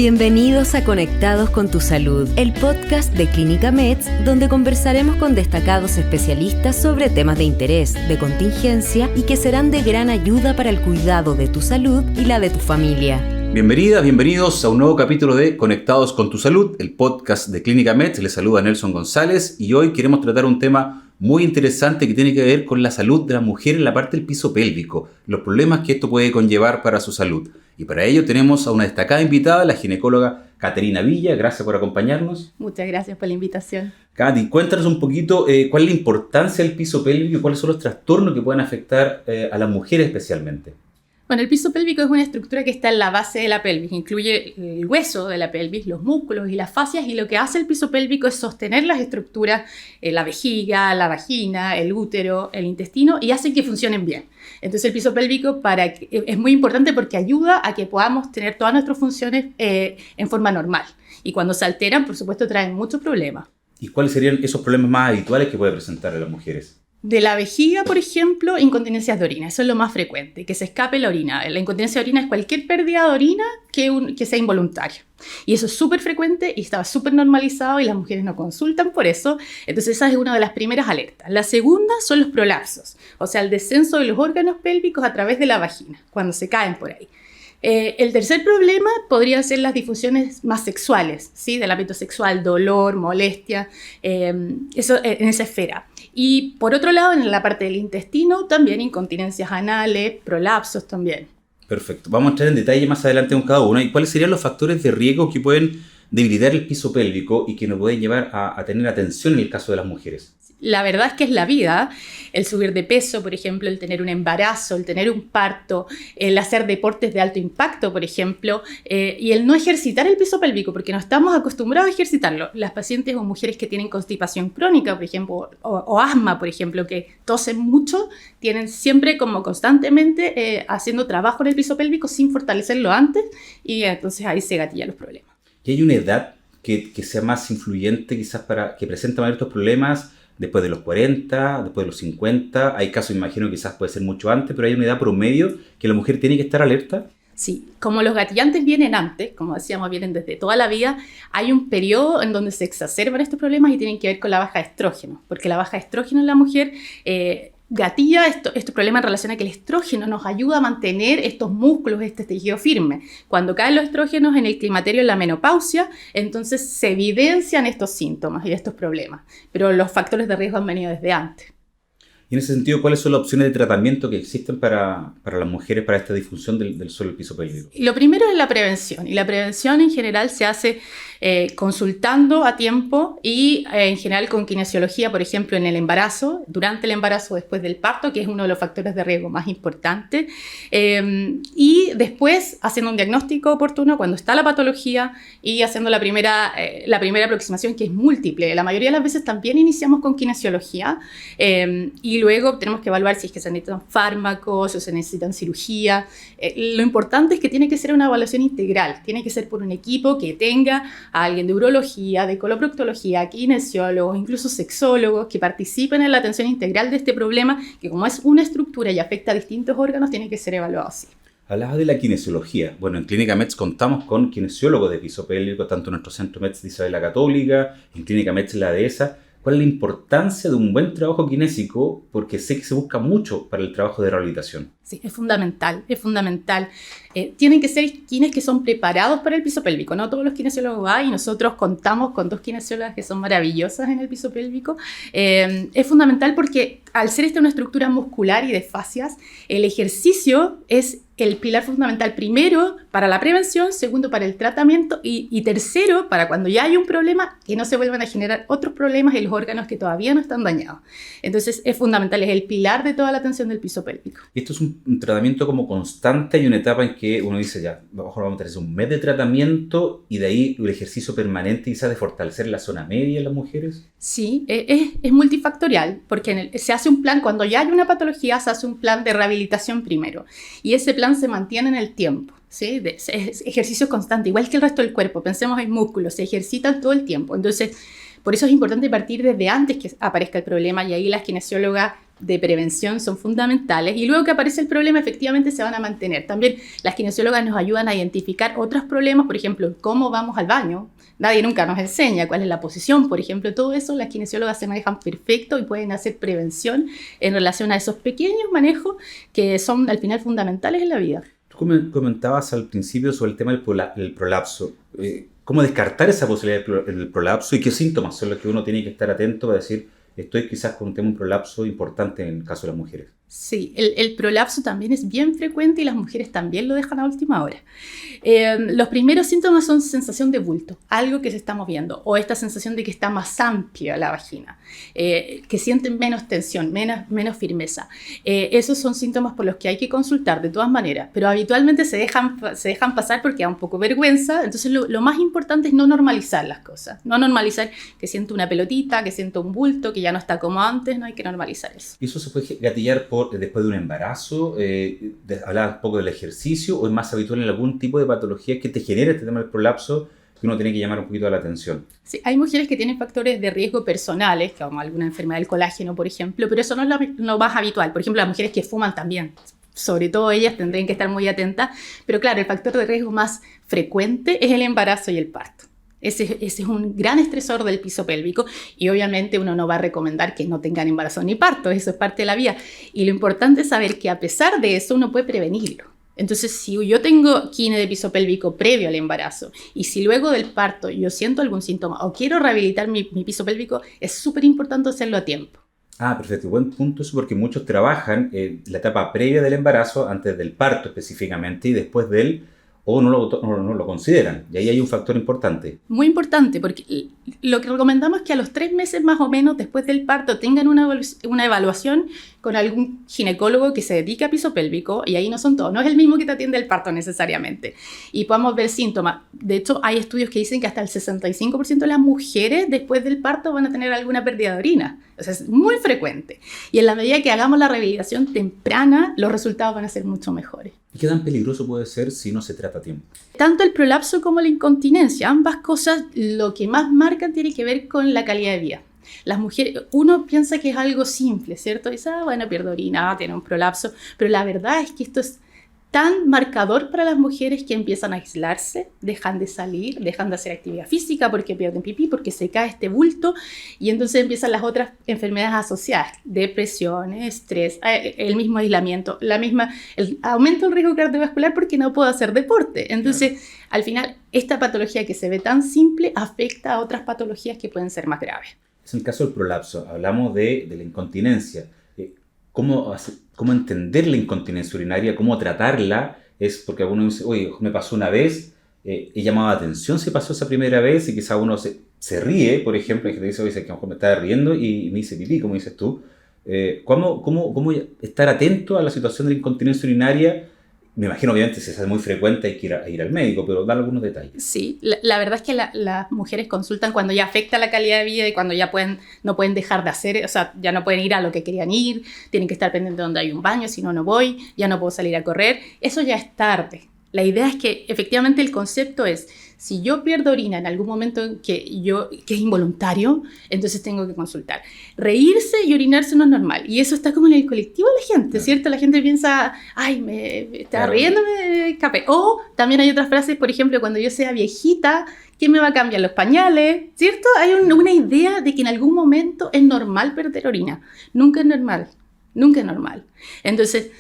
Bienvenidos a Conectados con tu Salud, el podcast de Clínica Meds, donde conversaremos con destacados especialistas sobre temas de interés, de contingencia y que serán de gran ayuda para el cuidado de tu salud y la de tu familia. Bienvenidas, bienvenidos a un nuevo capítulo de Conectados con tu Salud, el podcast de Clínica Meds. Les saluda Nelson González y hoy queremos tratar un tema muy interesante que tiene que ver con la salud de la mujer en la parte del piso pélvico, los problemas que esto puede conllevar para su salud. Y para ello tenemos a una destacada invitada, la ginecóloga Caterina Villa. Gracias por acompañarnos. Muchas gracias por la invitación. Katy, cuéntanos un poquito cuál es la importancia del piso pélvico y cuáles son los trastornos que pueden afectar a las mujeres especialmente. Bueno, el piso pélvico es una estructura que está en la base de la pelvis, incluye el hueso de la pelvis, los músculos y las fascias, y lo que hace el piso pélvico es sostener las estructuras, la vejiga, la vagina, el útero, el intestino, y hace que funcionen bien. Entonces el piso pélvico es muy importante porque ayuda a que podamos tener todas nuestras funciones en forma normal. Y cuando se alteran, por supuesto, traen muchos problemas. ¿Y cuáles serían esos problemas más habituales que puede presentar a las mujeres? De la vejiga, por ejemplo, incontinencias de orina. Eso es lo más frecuente, que se escape la orina. La incontinencia de orina es cualquier pérdida de orina que sea involuntaria. Y eso es súper frecuente y estaba súper normalizado y las mujeres no consultan por eso. Entonces esa es una de las primeras alertas. La segunda son los prolapsos, o sea, el descenso de los órganos pélvicos a través de la vagina, cuando se caen por ahí. El tercer problema podrían ser las disfunciones más sexuales, ¿sí? Del ámbito sexual, dolor, molestia, eso en esa esfera. Y por otro lado, en la parte del intestino, también incontinencias anales, prolapsos también. Perfecto. Vamos a entrar en detalle más adelante con cada uno. ¿Y cuáles serían los factores de riesgo que pueden debilitar el piso pélvico y que nos pueden llevar a tener atención en el caso de las mujeres? La verdad es que es la vida, el subir de peso, por ejemplo, el tener un embarazo, el tener un parto, el hacer deportes de alto impacto, por ejemplo, y el no ejercitar el piso pélvico, porque no estamos acostumbrados a ejercitarlo. Las pacientes o mujeres que tienen constipación crónica, por ejemplo, o asma, por ejemplo, que tosen mucho, tienen siempre como constantemente haciendo trabajo en el piso pélvico sin fortalecerlo antes, y entonces ahí se gatillan los problemas. ¿Y hay una edad que sea más influyente quizás para que presenta más estos problemas? Después de los 40, después de los 50, hay casos, imagino, quizás puede ser mucho antes, pero hay una edad promedio que la mujer tiene que estar alerta. Sí, como los gatillantes vienen antes, como decíamos, vienen desde toda la vida, hay un periodo en donde se exacerban estos problemas y tienen que ver con la baja de estrógeno, porque la baja de estrógeno en la mujer gatilla este problema en relación a que el estrógeno nos ayuda a mantener estos músculos, este tejido firme. Cuando caen los estrógenos en el climaterio, en la menopausia, entonces se evidencian estos síntomas y estos problemas. Pero los factores de riesgo han venido desde antes. Y en ese sentido, ¿cuáles son las opciones de tratamiento que existen para las mujeres para esta disfunción del suelo del piso pélvico? Lo primero es la prevención, y la prevención en general se hace consultando a tiempo y en general con kinesiología, por ejemplo, en el embarazo, durante el embarazo, después del parto, que es uno de los factores de riesgo más importantes, y después haciendo un diagnóstico oportuno cuando está la patología y haciendo la primera aproximación, que es múltiple. La mayoría de las veces también iniciamos con kinesiología y luego tenemos que evaluar si es que se necesitan fármacos o se necesitan cirugía. Lo importante es que tiene que ser una evaluación integral, tiene que ser por un equipo que tenga a alguien de urología, de coloproctología, kinesiólogos, incluso sexólogos que participen en la atención integral de este problema, que como es una estructura y afecta a distintos órganos, tiene que ser evaluado así. Hablabas de la kinesiología. Bueno, en Clínica Meds contamos con kinesiólogos de piso pélvico, tanto en nuestro centro Meds de Isabel Católica, en Clínica Meds la dehesa. ¿Cuál es la importancia de un buen trabajo kinésico? Porque sé que se busca mucho para el trabajo de rehabilitación. Sí, es fundamental, es fundamental. Tienen que ser kines que son preparados para el piso pélvico. No todos los kinesiólogos hay, y nosotros contamos con 2 kinesiólogas que son maravillosas en el piso pélvico. Es fundamental porque al ser una estructura muscular y de fascias, el ejercicio es el pilar fundamental, primero para la prevención, segundo para el tratamiento y tercero para cuando ya hay un problema, que no se vuelvan a generar otros problemas en los órganos que todavía no están dañados. Entonces es fundamental, es el pilar de toda la atención del piso pélvico. Esto es un tratamiento como constante y una etapa en que uno dice ya, mejor vamos a tener un mes de tratamiento y de ahí el ejercicio permanente quizás de fortalecer la zona media en las mujeres. Sí, es multifactorial, porque se hace un plan, cuando ya hay una patología, se hace un plan de rehabilitación primero, y ese plan se mantiene en el tiempo, ¿sí? Es ejercicio constante, igual que el resto del cuerpo. Pensemos en músculos, se ejercitan todo el tiempo, entonces por eso es importante partir desde antes que aparezca el problema, y ahí las kinesiólogas de prevención son fundamentales y luego que aparece el problema efectivamente se van a mantener. También las kinesiólogas nos ayudan a identificar otros problemas, por ejemplo, cómo vamos al baño. Nadie nunca nos enseña cuál es la posición, por ejemplo, todo eso las kinesiólogas se manejan perfecto y pueden hacer prevención en relación a esos pequeños manejos que son al final fundamentales en la vida. Tú comentabas al principio sobre el tema del prolapso. ¿Cómo descartar esa posibilidad del prolapso y qué síntomas son los que uno tiene que estar atento para decir estoy quizás con un prolapso importante en el caso de las mujeres? Sí, el prolapso también es bien frecuente y las mujeres también lo dejan a última hora. Los primeros síntomas son sensación de bulto, algo que se está moviendo, o esta sensación de que está más amplia la vagina, que sienten menos tensión, menos firmeza. Esos son síntomas por los que hay que consultar de todas maneras, pero habitualmente se dejan pasar porque da un poco vergüenza. Entonces lo más importante es no normalizar las cosas, no normalizar que siento una pelotita, que siento un bulto, que ya no está como antes, no hay que normalizar eso. ¿Y eso se puede gatillar después de un embarazo? ¿Hablabas un poco del ejercicio o es más habitual en algún tipo de patología que te genera este tema del prolapso que uno tiene que llamar un poquito la atención? Sí, hay mujeres que tienen factores de riesgo personales, como alguna enfermedad del colágeno, por ejemplo, pero eso no es lo más habitual. Por ejemplo, las mujeres que fuman también, sobre todo ellas tendrían que estar muy atentas, pero claro, el factor de riesgo más frecuente es el embarazo y el parto. Ese es un gran estresor del piso pélvico y obviamente uno no va a recomendar que no tengan embarazo ni parto, eso es parte de la vida. Y lo importante es saber que a pesar de eso uno puede prevenirlo. Entonces, si yo tengo quine de piso pélvico previo al embarazo y si luego del parto yo siento algún síntoma o quiero rehabilitar mi piso pélvico, es súper importante hacerlo a tiempo. Ah, perfecto. Buen punto eso porque muchos trabajan la etapa previa del embarazo, antes del parto específicamente y después de él, o no lo consideran. Y ahí hay un factor importante. Muy importante, porque lo que recomendamos es que a los 3 meses más o menos después del parto tengan una evaluación con algún ginecólogo que se dedique a piso pélvico, y ahí no son todos, no es el mismo que te atiende el parto necesariamente, y podamos ver síntomas. De hecho, hay estudios que dicen que hasta el 65% de las mujeres después del parto van a tener alguna pérdida de orina. O sea, es muy frecuente. Y en la medida que hagamos la rehabilitación temprana, los resultados van a ser mucho mejores. ¿Y qué tan peligroso puede ser si no se trata a tiempo? Tanto el prolapso como la incontinencia, ambas cosas, lo que más marcan tiene que ver con la calidad de vida. Las mujeres, uno piensa que es algo simple, ¿cierto? Dice, bueno, pierde orina, tiene un prolapso, pero la verdad es que esto es tan marcador para las mujeres que empiezan a aislarse, dejan de salir, dejan de hacer actividad física porque pierden pipí, porque se cae este bulto, y entonces empiezan las otras enfermedades asociadas, depresión, estrés, el mismo aislamiento, el aumento del riesgo cardiovascular porque no puedo hacer deporte. Entonces, al final, esta patología que se ve tan simple afecta a otras patologías que pueden ser más graves. Es el caso del prolapso. Hablamos de la incontinencia. ¿Cómo entender la incontinencia urinaria? ¿Cómo tratarla? Es porque algunos dicen, oye, me pasó una vez, he llamado la atención si pasó esa primera vez y quizá uno se ríe, por ejemplo, y que te dice, oye, que a lo mejor me estaba riendo y me hice pipí, como dices tú. ¿Cómo estar atento a la situación de la incontinencia urinaria? Me imagino, obviamente, si es muy frecuente hay que ir al médico, pero dar algunos detalles. Sí, la verdad es que las mujeres consultan cuando ya afecta la calidad de vida y cuando ya no pueden dejar de hacer, o sea, ya no pueden ir a lo que querían ir, tienen que estar pendientes de donde hay un baño, si no, no voy, ya no puedo salir a correr. Eso ya es tarde. La idea es que efectivamente el concepto es, si yo pierdo orina en algún momento que es involuntario, entonces tengo que consultar. Reírse y orinarse no es normal. Y eso está como en el colectivo de la gente, ¿cierto? La gente piensa, ay, me estaba riendo, me escapé. O también hay otras frases, por ejemplo, cuando yo sea viejita, ¿quién me va a cambiar los pañales? ¿Cierto? Hay una idea de que en algún momento es normal perder orina. Nunca es normal. Nunca es normal. Entonces,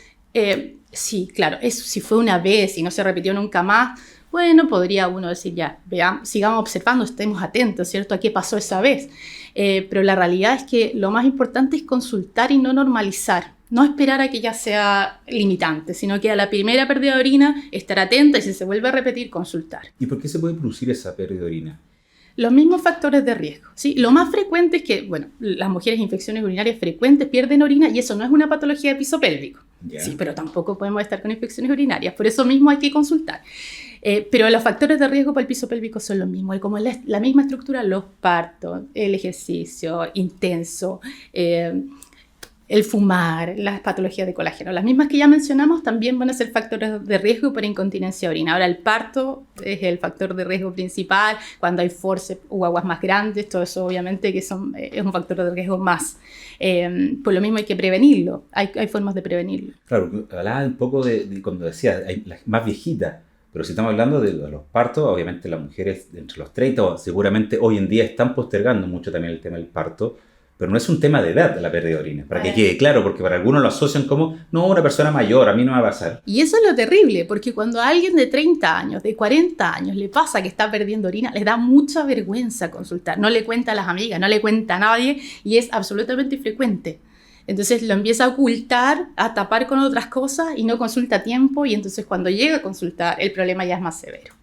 sí, claro, si fue una vez y no se repitió nunca más, bueno, podría uno decir ya, sigamos observando, estemos atentos, ¿cierto? ¿A qué pasó esa vez? Pero la realidad es que lo más importante es consultar y no normalizar, no esperar a que ya sea limitante, sino que a la primera pérdida de orina estar atenta y si se vuelve a repetir, consultar. ¿Y por qué se puede producir esa pérdida de orina? Los mismos factores de riesgo, ¿sí? Lo más frecuente es que, bueno, las mujeres infecciones urinarias frecuentes pierden orina y eso no es una patología de piso pélvico, ¿sí? Pero tampoco podemos estar con infecciones urinarias, por eso mismo hay que consultar. Pero los factores de riesgo para el piso pélvico son los mismos, como la misma estructura, los partos, el ejercicio intenso, el fumar, las patologías de colágeno, las mismas que ya mencionamos, también van a ser factores de riesgo para incontinencia de orina. Ahora, el parto es el factor de riesgo principal, cuando hay forceps o guaguas más grandes, todo eso obviamente que es un factor de riesgo más. Por lo mismo hay que prevenirlo, hay formas de prevenirlo. Claro, hablaba un poco de cuando decía, hay las más viejitas, pero si estamos hablando de los partos, obviamente las mujeres entre los 30, seguramente hoy en día están postergando mucho también el tema del parto, pero no es un tema de edad la pérdida de orina, para que quede claro, porque para algunos lo asocian como, no, una persona mayor, a mí no me va a pasar. Y eso es lo terrible, porque cuando a alguien de 30 años, de 40 años, le pasa que está perdiendo orina, les da mucha vergüenza consultar. No le cuenta a las amigas, no le cuenta a nadie, y es absolutamente frecuente. Entonces lo empieza a ocultar, a tapar con otras cosas, y no consulta a tiempo, y entonces cuando llega a consultar, el problema ya es más severo.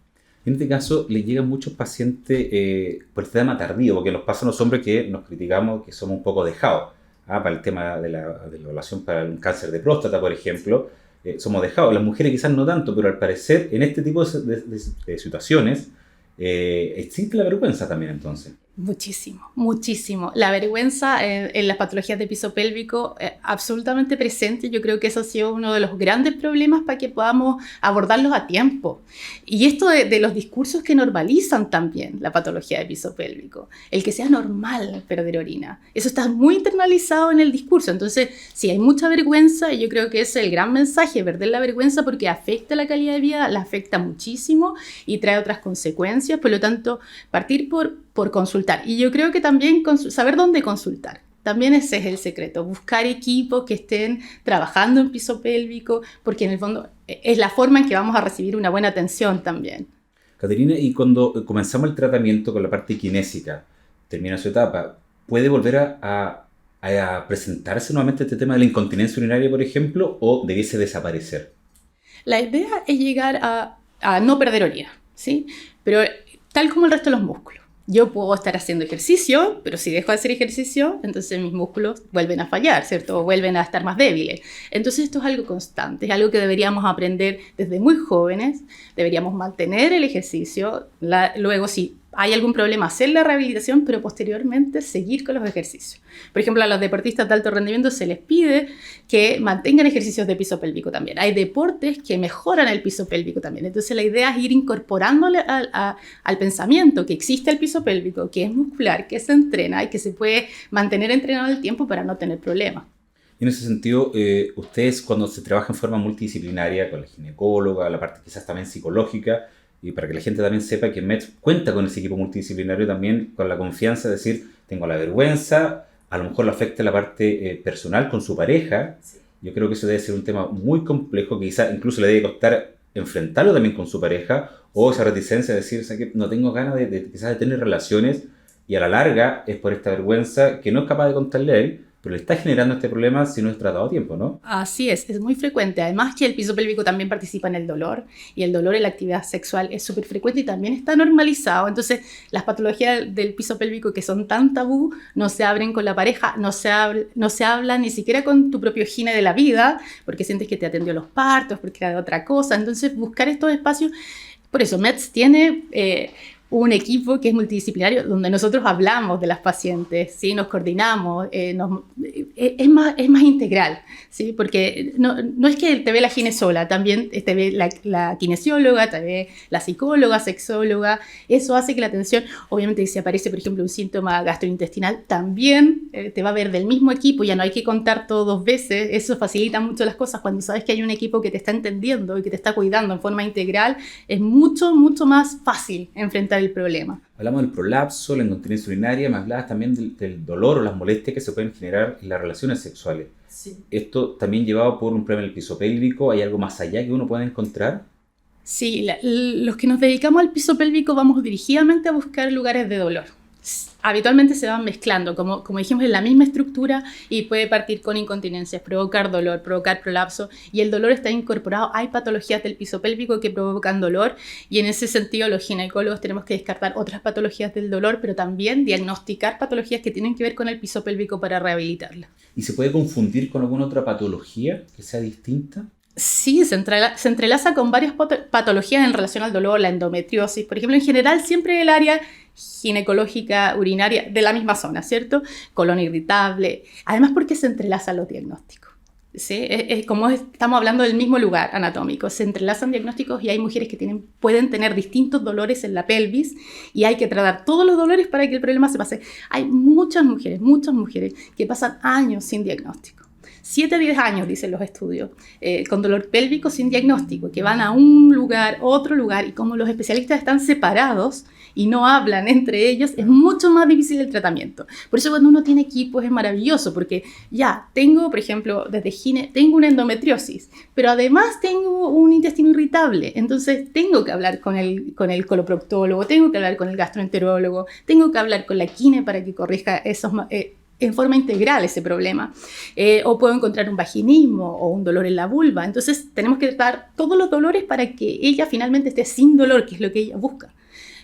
En este caso, le llegan muchos pacientes por este tema tardío, porque nos pasan los hombres que nos criticamos que somos un poco dejados. Para el tema de la evaluación para un cáncer de próstata, por ejemplo, somos dejados. Las mujeres quizás no tanto, pero al parecer en este tipo de situaciones existe la vergüenza también entonces. Muchísimo, muchísimo. La vergüenza en las patologías de piso pélvico absolutamente presente. Yo creo que eso ha sido uno de los grandes problemas para que podamos abordarlos a tiempo. Y esto de los discursos que normalizan también la patología de piso pélvico. El que sea normal perder orina. Eso está muy internalizado en el discurso. Entonces, sí, hay mucha vergüenza y yo creo que ese es el gran mensaje, perder la vergüenza porque afecta la calidad de vida, la afecta muchísimo y trae otras consecuencias. Por lo tanto, partir por consultar. Y yo creo que también saber dónde consultar. También ese es el secreto. Buscar equipos que estén trabajando en piso pélvico, porque en el fondo es la forma en que vamos a recibir una buena atención también. Caterina, y cuando comenzamos el tratamiento con la parte kinésica, termina su etapa, ¿puede volver a presentarse nuevamente este tema de la incontinencia urinaria, por ejemplo, o debiese desaparecer? La idea es llegar a no perder orina, ¿sí? Pero tal como el resto de los músculos. Yo puedo estar haciendo ejercicio, pero si dejo de hacer ejercicio, entonces mis músculos vuelven a fallar, ¿cierto? O vuelven a estar más débiles. Entonces esto es algo constante, es algo que deberíamos aprender desde muy jóvenes, deberíamos mantener el ejercicio, luego si hay algún problema hacer la rehabilitación, pero posteriormente seguir con los ejercicios. Por ejemplo, a los deportistas de alto rendimiento se les pide que mantengan ejercicios de piso pélvico también. Hay deportes que mejoran el piso pélvico también. Entonces la idea es ir incorporándole al pensamiento que existe el piso pélvico, que es muscular, que se entrena y que se puede mantener entrenado el tiempo para no tener problemas. Y en ese sentido, ustedes cuando se trabaja en forma multidisciplinaria con la ginecóloga, la parte quizás también psicológica, y para que la gente también sepa que METS cuenta con ese equipo multidisciplinario también, con la confianza de decir, tengo la vergüenza, a lo mejor le afecta la parte personal con su pareja. Sí. Yo creo que eso debe ser un tema muy complejo, que quizás incluso le debe costar enfrentarlo también con su pareja, o esa reticencia de decir, o sea, que no tengo ganas quizás de tener relaciones, y a la larga es por esta vergüenza que no es capaz de contarle a él, pero le está generando este problema si no es tratado a tiempo, ¿no? Así es muy frecuente. Además que el piso pélvico también participa en el dolor, y el dolor en la actividad sexual es súper frecuente y también está normalizado. Entonces, las patologías del piso pélvico que son tan tabú no se abren con la pareja, no se habla ni siquiera con tu propio gine de la vida, porque sientes que te atendió los partos, porque era de otra cosa. Entonces, buscar estos espacios. Por eso, METS tiene un equipo que es multidisciplinario donde nosotros hablamos de las pacientes, ¿sí? Nos coordinamos, es más integral, ¿sí? Porque no es que te ve la gine sola, también te ve la kinesióloga, te ve la psicóloga, sexóloga. Eso hace que la atención, obviamente si aparece por ejemplo un síntoma gastrointestinal, también te va a ver del mismo equipo, ya no hay que contar todo 2 veces. Eso facilita mucho las cosas cuando sabes que hay un equipo que te está entendiendo y que te está cuidando en forma integral. Es mucho más fácil enfrentar el problema. Hablamos del prolapso, la incontinencia urinaria, me hablabas también del dolor o las molestias que se pueden generar en las relaciones sexuales. Sí. Esto también llevado por un problema del piso pélvico, ¿hay algo más allá que uno pueda encontrar? Sí, los que nos dedicamos al piso pélvico vamos dirigidamente a buscar lugares de dolor. Habitualmente se van mezclando, como dijimos, en la misma estructura, y puede partir con incontinencias, provocar dolor, provocar prolapso, y el dolor está incorporado. Hay patologías del piso pélvico que provocan dolor, y en ese sentido los ginecólogos tenemos que descartar otras patologías del dolor, pero también diagnosticar patologías que tienen que ver con el piso pélvico para rehabilitarla. ¿Y se puede confundir con alguna otra patología que sea distinta? Sí, se entrelaza con varias patologías en relación al dolor, la endometriosis, por ejemplo. En general, siempre el área ginecológica urinaria de la misma zona, ¿cierto? Colon irritable, además porque se entrelazan los diagnósticos. ¿Sí? Estamos hablando del mismo lugar anatómico, se entrelazan diagnósticos y hay mujeres que pueden tener distintos dolores en la pelvis y hay que tratar todos los dolores para que el problema se pase. Hay muchas mujeres que pasan años sin diagnóstico. 7 a 10 años, dicen los estudios, con dolor pélvico sin diagnóstico, que van a un lugar, otro lugar, y como los especialistas están separados y no hablan entre ellos, es mucho más difícil el tratamiento. Por eso cuando uno tiene equipos es maravilloso, porque ya tengo, por ejemplo, desde gine, tengo una endometriosis, pero además tengo un intestino irritable, entonces tengo que hablar con el coloproctólogo, tengo que hablar con el gastroenterólogo, tengo que hablar con la gine para que corrija esos en forma integral ese problema, o puedo encontrar un vaginismo o un dolor en la vulva. Entonces tenemos que tratar todos los dolores para que ella finalmente esté sin dolor, que es lo que ella busca.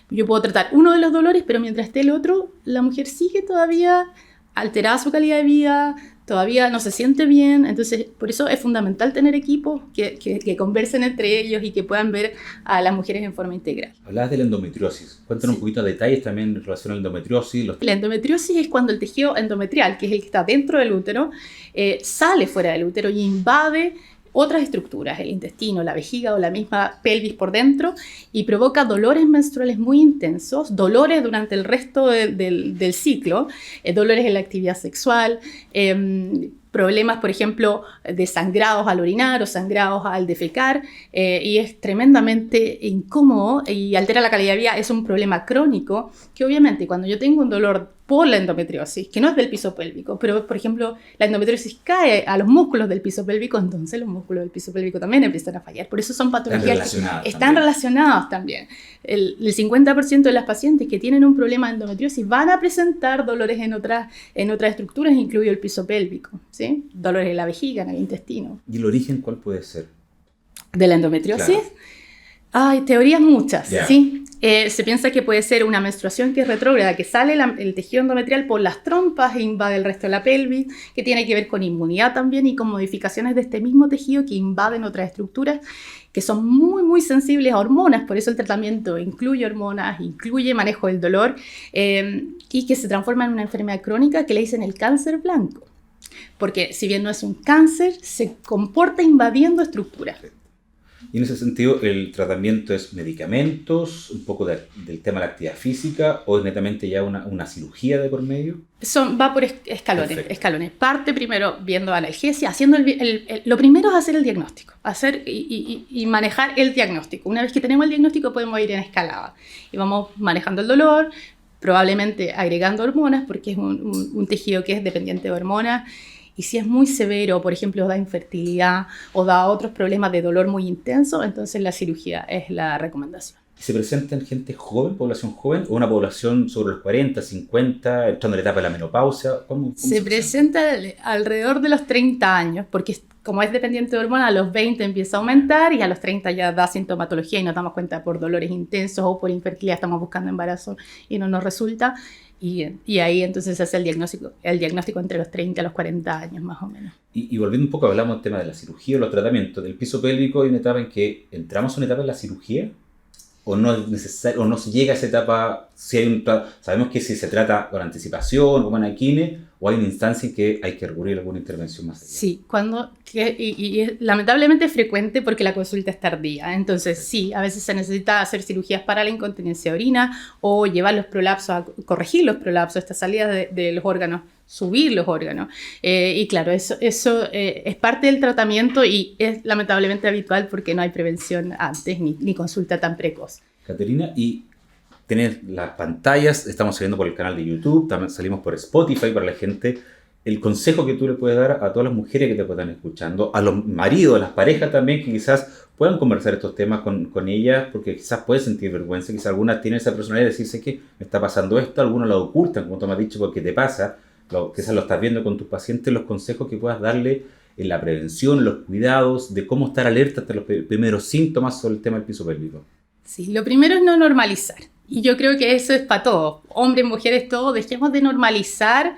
Yo puedo tratar uno de los dolores, pero mientras esté el otro, la mujer sigue todavía alterada su calidad de vida, todavía no se siente bien. Entonces, por eso es fundamental tener equipos que conversen entre ellos y que puedan ver a las mujeres en forma integral. Hablabas de la endometriosis. Cuéntanos un poquito de detalles también en relación a la endometriosis. La endometriosis es cuando el tejido endometrial, que es el que está dentro del útero, sale fuera del útero y invade otras estructuras, el intestino, la vejiga o la misma pelvis por dentro, y provoca dolores menstruales muy intensos, dolores durante el resto del ciclo, dolores en la actividad sexual, problemas, por ejemplo, de sangrados al orinar o sangrados al defecar, y es tremendamente incómodo y altera la calidad de vida. Es un problema crónico que obviamente cuando yo tengo un dolor por la endometriosis, que no es del piso pélvico, pero por ejemplo la endometriosis cae a los músculos del piso pélvico, entonces los músculos del piso pélvico también empiezan a fallar. Por eso son patologías que están relacionadas también. El 50% de las pacientes que tienen un problema de endometriosis van a presentar dolores en otras estructuras, incluido el piso pélvico, ¿sí? Dolores en la vejiga, en el intestino. ¿Y el origen cuál puede ser? ¿De la endometriosis? Claro. Hay teorías muchas, Yeah. ¿sí? Se piensa que puede ser una menstruación que es retrógrada, que sale el tejido endometrial por las trompas e invade el resto de la pelvis, que tiene que ver con inmunidad también y con modificaciones de este mismo tejido que invaden otras estructuras que son muy, muy sensibles a hormonas. Por eso el tratamiento incluye hormonas, incluye manejo del dolor, y que se transforma en una enfermedad crónica que le dicen el cáncer blanco. Porque si bien no es un cáncer, se comporta invadiendo estructuras. Y en ese sentido, ¿el tratamiento es medicamentos, un poco del tema de la actividad física, o es netamente ya una cirugía de por medio? Va por escalones. Parte primero viendo analgesia, haciendo lo primero es hacer el diagnóstico, y manejar el diagnóstico. Una vez que tenemos el diagnóstico podemos ir en escalada y vamos manejando el dolor, probablemente agregando hormonas, porque es un tejido que es dependiente de hormonas. Y si es muy severo, por ejemplo, da infertilidad o da otros problemas de dolor muy intenso, entonces la cirugía es la recomendación. ¿Se presenta en gente joven, población joven, o una población sobre los 40, 50, entrando en la etapa de la menopausia? ¿Cómo se presenta alrededor de los 30 años, porque como es dependiente de hormonas, a los 20 empieza a aumentar y a los 30 ya da sintomatología y nos damos cuenta por dolores intensos o por infertilidad, estamos buscando embarazo y no nos resulta. Y ahí entonces se hace el diagnóstico entre los 30 a los 40 años más o menos. Y volviendo un poco, hablamos del tema de la cirugía, los tratamientos del piso pélvico. ¿Hay una etapa en que entramos a una etapa de la cirugía? ¿O no es necesario, o no se llega a esa etapa? Sabemos que si se trata con anticipación o con aquine, o hay una instancia en que hay que recurrir a alguna intervención más allá. Sí, lamentablemente es frecuente porque la consulta es tardía. Entonces sí, a veces se necesita hacer cirugías para la incontinencia de orina o llevar los prolapsos, corregir los prolapsos, esta salida de los órganos, subir los órganos. Y claro, eso es parte del tratamiento y es lamentablemente habitual porque no hay prevención antes ni consulta tan precoz. Caterina, y tener las pantallas, estamos saliendo por el canal de YouTube, también salimos por Spotify para la gente. El consejo que tú le puedes dar a todas las mujeres que te puedan escuchando, a los maridos, a las parejas también, que quizás puedan conversar estos temas con ellas, porque quizás pueden sentir vergüenza, quizás algunas tienen esa personalidad de decirse que me está pasando esto, algunos lo ocultan, como tú me has dicho, porque te pasa, quizás lo estás viendo con tus pacientes, los consejos que puedas darle en la prevención, los cuidados, de cómo estar alerta hasta los primeros síntomas sobre el tema del piso pélvico. Sí, lo primero es no normalizar. Y yo creo que eso es para todos, hombres, mujeres, todos. Dejemos de normalizar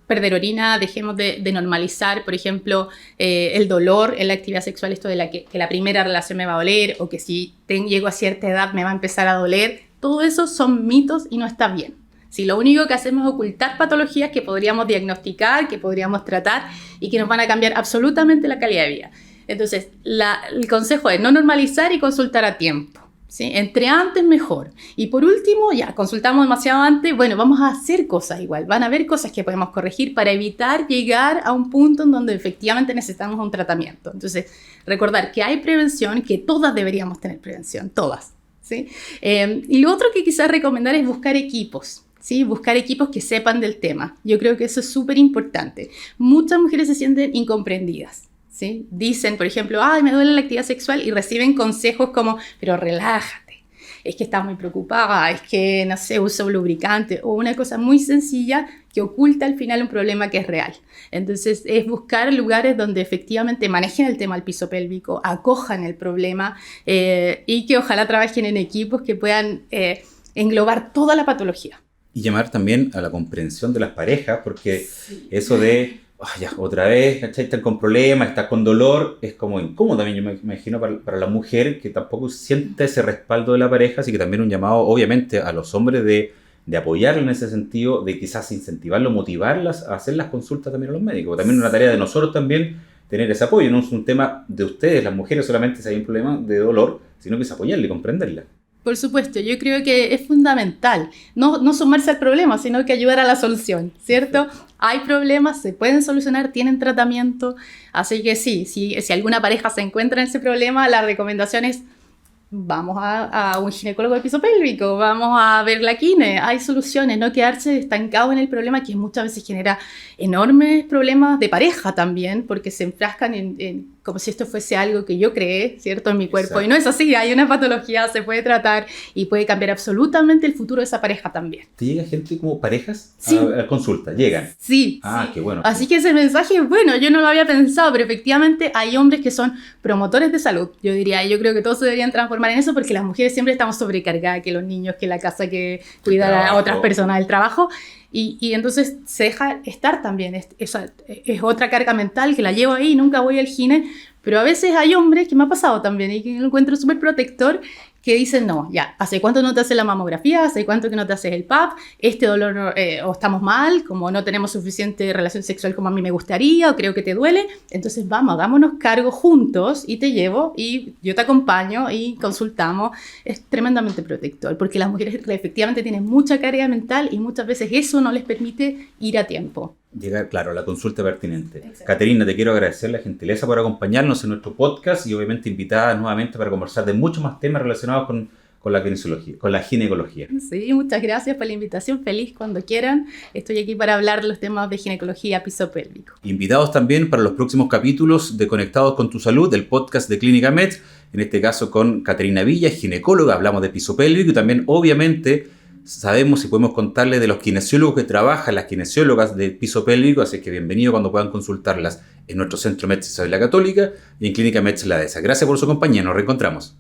perder orina, dejemos de normalizar, por ejemplo, el dolor en la actividad sexual, esto de que la primera relación me va a doler, o que si llego a cierta edad me va a empezar a doler. Todo eso son mitos y no está bien. Si lo único que hacemos es ocultar patologías que podríamos diagnosticar, que podríamos tratar y que nos van a cambiar absolutamente la calidad de vida. Entonces, el consejo es no normalizar y consultar a tiempo, ¿sí? Entre antes mejor. Y por último, ya consultamos demasiado antes, bueno, vamos a hacer cosas igual. Van a haber cosas que podemos corregir para evitar llegar a un punto en donde efectivamente necesitamos un tratamiento. Entonces, recordar que hay prevención, que todas deberíamos tener prevención, todas, ¿sí? Y lo otro que quizás recomendar es buscar equipos. ¿Sí? Buscar equipos que sepan del tema. Yo creo que eso es súper importante. Muchas mujeres se sienten incomprendidas, ¿sí? Dicen, por ejemplo, ay, me duele la actividad sexual y reciben consejos como, pero relájate, es que estás muy preocupada, es que, no sé, usa un lubricante o una cosa muy sencilla que oculta al final un problema que es real. Entonces, es buscar lugares donde efectivamente manejen el tema del piso pélvico, acojan el problema y que ojalá trabajen en equipos que puedan englobar toda la patología. Y llamar también a la comprensión de las parejas, porque eso de, ya, otra vez, ¿cachai? Están con problemas, están con dolor, es como incómodo también, yo me imagino, para la mujer que tampoco siente ese respaldo de la pareja, así que también un llamado, obviamente, a los hombres de apoyarlo en ese sentido, de quizás incentivarlo, motivarlas a hacer las consultas también a los médicos. También una tarea de nosotros también tener ese apoyo, no es un tema de ustedes, las mujeres, solamente si hay un problema de dolor, sino que es apoyarla y comprenderla. Por supuesto, yo creo que es fundamental no sumarse al problema, sino que ayudar a la solución, ¿cierto? Hay problemas, se pueden solucionar, tienen tratamiento, así que sí, si alguna pareja se encuentra en ese problema, la recomendación es vamos a un ginecólogo de piso pélvico, vamos a ver la kine, hay soluciones, no quedarse estancado en el problema que muchas veces genera enormes problemas de pareja también, porque se enfrascan en como si esto fuese algo que yo creé, ¿cierto?, en mi cuerpo. Exacto. Y no es así, hay una patología, se puede tratar y puede cambiar absolutamente el futuro de esa pareja también. ¿Te llega gente como parejas sí. a consulta? ¿Llegan? Sí. Ah, sí. Qué bueno. Así que ese mensaje es bueno, yo no lo había pensado, pero efectivamente hay hombres que son promotores de salud, yo diría, y yo creo que todos se deberían transformar en eso porque las mujeres siempre estamos sobrecargadas, que los niños, que la casa, que cuidar a otras personas, el trabajo. Y entonces se deja estar también, es otra carga mental que la llevo ahí, nunca voy al gine, pero a veces hay hombres, que me ha pasado también, y que lo encuentro súper protector, que dicen, no, ya, ¿hace cuánto no te haces la mamografía? ¿Hace cuánto que no te haces el PAP? Este dolor, o estamos mal, como no tenemos suficiente relación sexual como a mí me gustaría, o creo que te duele, entonces vamos, hagámonos cargo juntos, y te llevo, y yo te acompaño, y consultamos. Es tremendamente protector, porque las mujeres efectivamente tienen mucha carga mental, y muchas veces eso no les permite ir a tiempo. Llegar, claro, a la consulta pertinente. Caterina, te quiero agradecer la gentileza por acompañarnos en nuestro podcast y obviamente invitada nuevamente para conversar de muchos más temas relacionados con la kinesiología, con la ginecología. Sí, muchas gracias por la invitación. Feliz cuando quieran. Estoy aquí para hablar de los temas de ginecología piso pélvico. Invitados también para los próximos capítulos de Conectados con tu Salud, del podcast de Clínica Meds, en este caso con Caterina Villa, ginecóloga, hablamos de piso pélvico y también obviamente sabemos y podemos contarles de los kinesiólogos que trabajan, las kinesiólogas de piso pélvico, así que bienvenido cuando puedan consultarlas en nuestro centro Meds Isabel la Católica y en Clínica Meds La Dehesa. Gracias por su compañía, nos reencontramos.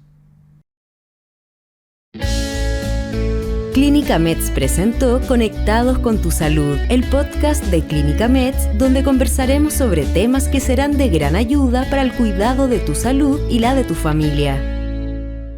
Clínica Meds presentó Conectados con tu Salud, el podcast de Clínica Meds, donde conversaremos sobre temas que serán de gran ayuda para el cuidado de tu salud y la de tu familia.